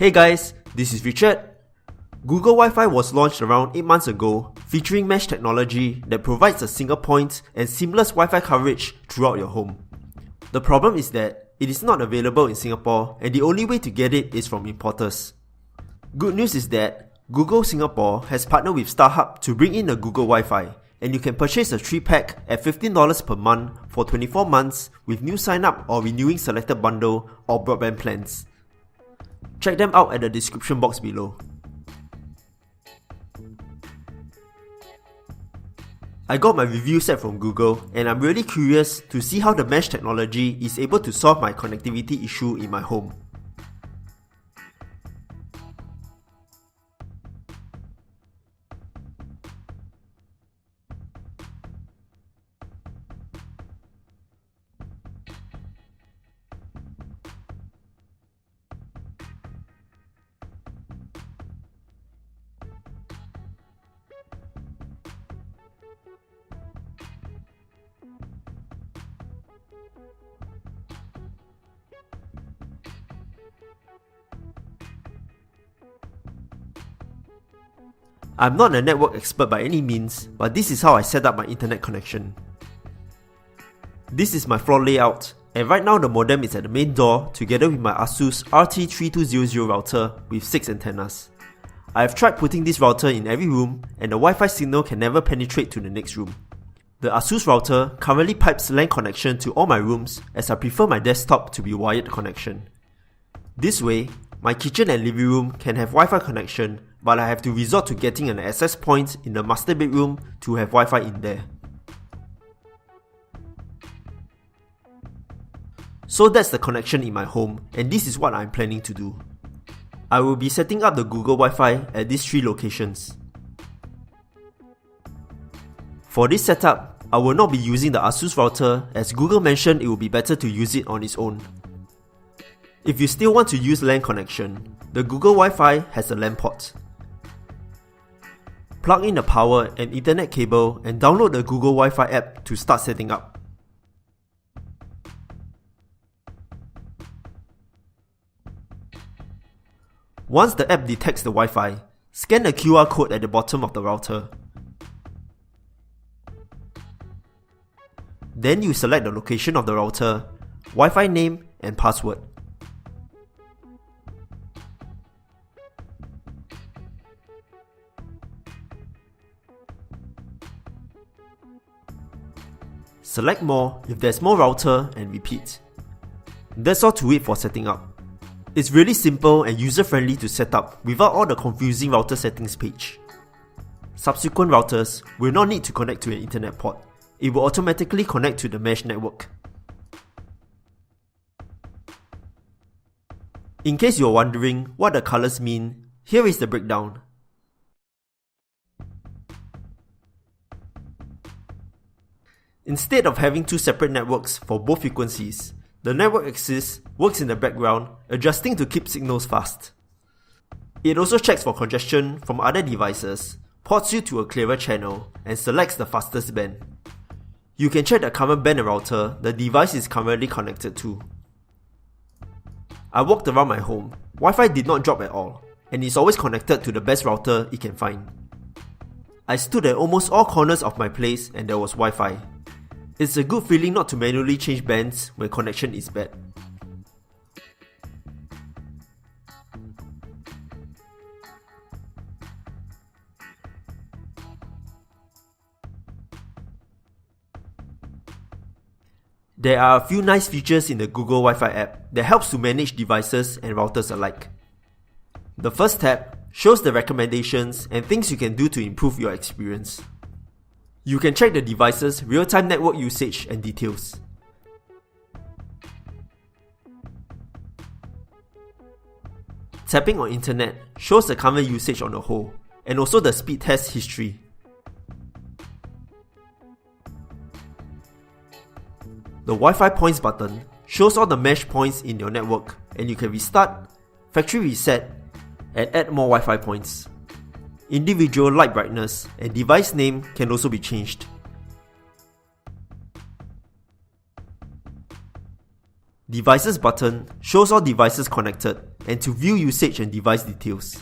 Hey guys, this is Richard. Google Wi-Fi was launched around 8 months ago, featuring mesh technology that provides a single point and seamless Wi-Fi coverage throughout your home. The problem is that it is not available in Singapore and the only way to get it is from importers. Good news is that Google Singapore has partnered with Starhub to bring in the Google Wi-Fi, and you can purchase a 3-pack at $15 per month for 24 months with new sign-up or renewing selected bundle or broadband plans. Check them out at the description box below. I got my review set from Google and I'm really curious to see how the mesh technology is able to solve my connectivity issue in my home. I'm not a network expert by any means, but this is how I set up my internet connection. This is my floor layout, and right now the modem is at the main door together with my Asus RT3200 router with 6 antennas. I have tried putting this router in every room and the Wi-Fi signal can never penetrate to the next room. The Asus router currently pipes LAN connection to all my rooms as I prefer my desktop to be wired connection. This way, my kitchen and living room can have Wi-Fi connection, but I have to resort to getting an access point in the master bedroom to have Wi-Fi in there. So that's the connection in my home, and this is what I'm planning to do. I will be setting up the Google Wi-Fi at these 3 locations. For this setup, I will not be using the Asus router as Google mentioned it will be better to use it on its own. If you still want to use LAN connection, the Google Wi-Fi has a LAN port. Plug in the power and Ethernet cable and download the Google Wi-Fi app to start setting up. Once the app detects the Wi-Fi, scan the QR code at the bottom of the router. Then you select the location of the router, Wi-Fi name and password. Select more if there's more router and repeat. That's all to it for setting up. It's really simple and user-friendly to set up without all the confusing router settings page. Subsequent routers will not need to connect to an internet port. It will automatically connect to the mesh network. In case you're wondering what the colors mean, here is the breakdown. Instead of having 2 separate networks for both frequencies, the network axis works in the background, adjusting to keep signals fast. It also checks for congestion from other devices, ports you to a clearer channel, and selects the fastest band. You can check the current band and router the device is currently connected to. I walked around my home. Wi-Fi did not drop at all, and is always connected to the best router it can find. I stood at almost all corners of my place and there was Wi-Fi. It's a good feeling not to manually change bands when connection is bad. There are a few nice features in the Google Wi-Fi app that helps to manage devices and routers alike. The first tab shows the recommendations and things you can do to improve your experience. You can check the device's real-time network usage and details. Tapping on internet shows the current usage on the whole, and also the speed test history. The Wi-Fi points button shows all the mesh points in your network, and you can restart, factory reset, and add more Wi-Fi points. Individual light brightness and device name can also be changed. Devices button shows all devices connected and to view usage and device details.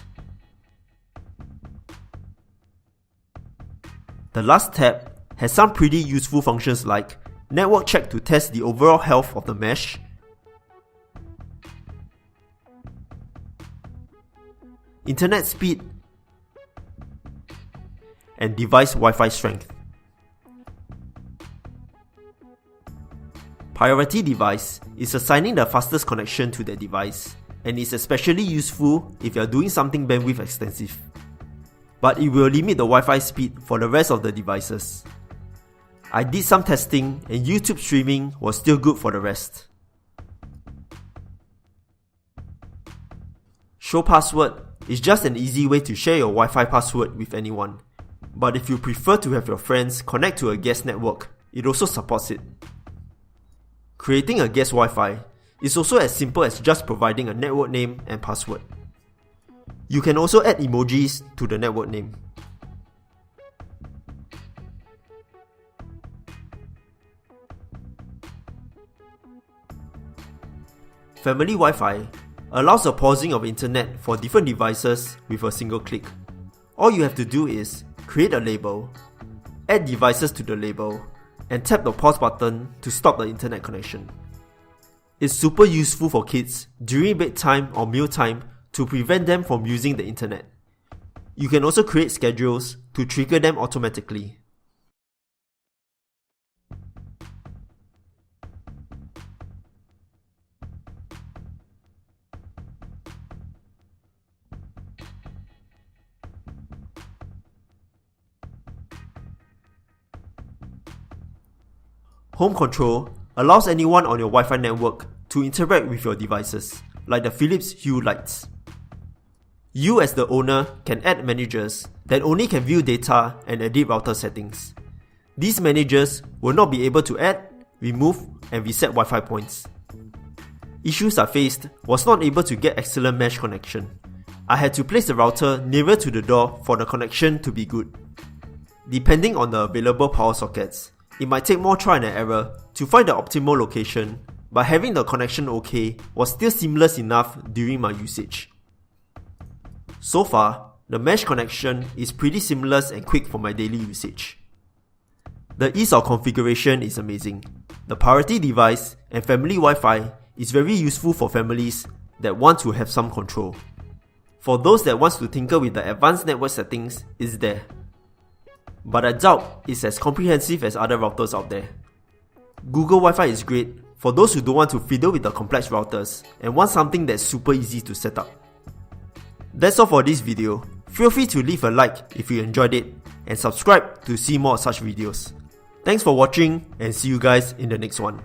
The last tab has some pretty useful functions like network check to test the overall health of the mesh, internet speed, and device Wi-Fi strength. Priority device is assigning the fastest connection to the device and is especially useful if you are doing something bandwidth extensive. But it will limit the Wi-Fi speed for the rest of the devices. I did some testing and YouTube streaming was still good for the rest. Show password is just an easy way to share your Wi-Fi password with anyone. But if you prefer to have your friends connect to a guest network, it also supports it. Creating a guest Wi-Fi is also as simple as just providing a network name and password. You can also add emojis to the network name. Family Wi-Fi allows the pausing of internet for different devices with a single click. All you have to do is create a label, add devices to the label, and tap the pause button to stop the internet connection. It's super useful for kids during bedtime or mealtime to prevent them from using the internet. You can also create schedules to trigger them automatically. Home control allows anyone on your Wi-Fi network to interact with your devices, like the Philips Hue lights. You as the owner can add managers that only can view data and edit router settings. These managers will not be able to add, remove, and reset Wi-Fi points. Issues I faced was not able to get excellent mesh connection. I had to place the router nearer to the door for the connection to be good. Depending on the available power sockets, it might take more trial and error to find the optimal location, but having the connection okay was still seamless enough during my usage. So far, the mesh connection is pretty seamless and quick for my daily usage. The ease of configuration is amazing. The priority device and family Wi-Fi is very useful for families that want to have some control. For those that want to tinker with the advanced network settings, it's there. But I doubt it's as comprehensive as other routers out there. Google Wi-Fi is great for those who don't want to fiddle with the complex routers and want something that's super easy to set up. That's all for this video. Feel free to leave a like if you enjoyed it and subscribe to see more such videos. Thanks for watching and see you guys in the next one.